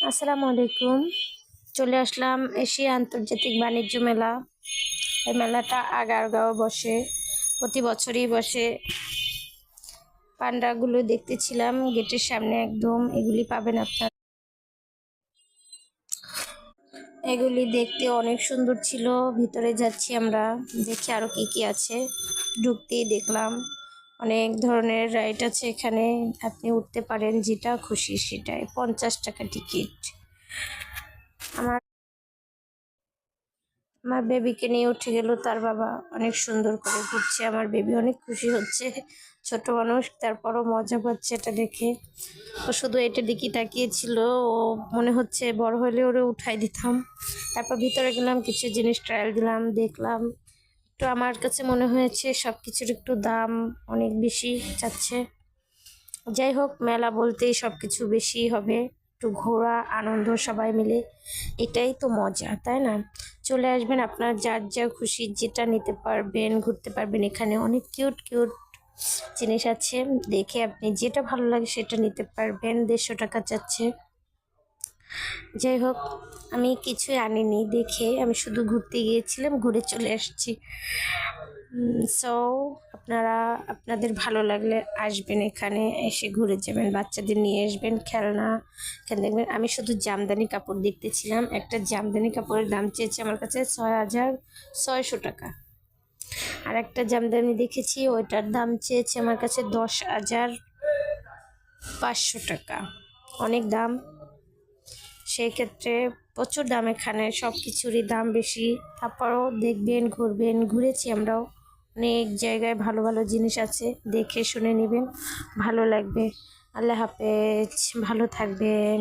আসসালামু আলাইকুম। চলে আসলাম এশিয়া আন্তর্জাতিক বাণিজ্য মেলা। এই মেলাটা আগারগাঁও বসে, প্রতি বছরই বসে। পান্ডাগুলো দেখতেছিলাম গেটের সামনে একদম। এগুলি পাবেন আপনার। এগুলি দেখতে অনেক সুন্দর ছিল। ভিতরে যাচ্ছি আমরা, দেখি আরো কি কি আছে। ঢুকতেই দেখলাম অনেক ধরনের রাইড আছে এখানে। আপনি উঠতে পারেন, যেটা খুশি সেটাই। 50 টাকা টিকিট। আমার আমার বেবিকে নিয়ে উঠে গেল তার বাবা, অনেক সুন্দর করে ঘুরছে। আমার বেবি অনেক খুশি হচ্ছে, ছোট মানুষ তারপরও মজা পাচ্ছে এটা দেখে। ও শুধু এটার দিকে তাকিয়েছিল। ও মনে হচ্ছে বড় হলে ওরে উঠাই দিতাম। তারপর ভিতরে গেলাম, কিছু জিনিস ট্রায়াল দিলাম, দেখলাম। তো আমার কাছে মনে হয়েছে সবকিছুর একটু দাম অনেক বেশি চাচ্ছে। যাই হোক, মেলা বলতেই সবকিছু বেশি হবে। একটু ঘোরা, আনন্দ সবাই মিলে, এটাই তো মজা, তাই না? চলে আসবেন, আপনার যার যা খুশি যেটা নিতে পারবেন, ঘুরতে পারবেন। এখানে অনেক কিউট কিউট জিনিস আছে, দেখে আপনি যেটা ভালো লাগে সেটা নিতে পারবেন। 150 টাকা চাচ্ছে। যাই হোক, আমি কিছুই আনিনি দেখে, আমি শুধু ঘুরতে গিয়েছিলাম, ঘুরে চলে আসছি। সো আপনারা আপনাদের ভালো লাগলে আসবেন, এখানে এসে ঘুরে যাবেন, বাচ্চাদের নিয়ে আসবেন, খেলনা এখানে দেখবেন। আমি শুধু জামদানি কাপড় দেখতেছিলাম। একটা জামদানি কাপড়ের দাম চেয়েছে আমার কাছে 6,600 টাকা। আর একটা জামদানি দেখেছি, ওইটার দাম চেয়েছে আমার কাছে 10,500 টাকা। অনেক দাম। সেই ক্ষেত্রে প্রচুর দাম, এখানে সব কিছুরই দাম বেশি। তারপরও দেখবেন, ঘুরবেন। ঘুরেছি আমরাও, অনেক জায়গায় ভালো ভালো জিনিস আছে, দেখে শুনে নেবেন, ভালো লাগবে। আল্লাহ হাফেজ, ভালো থাকবেন।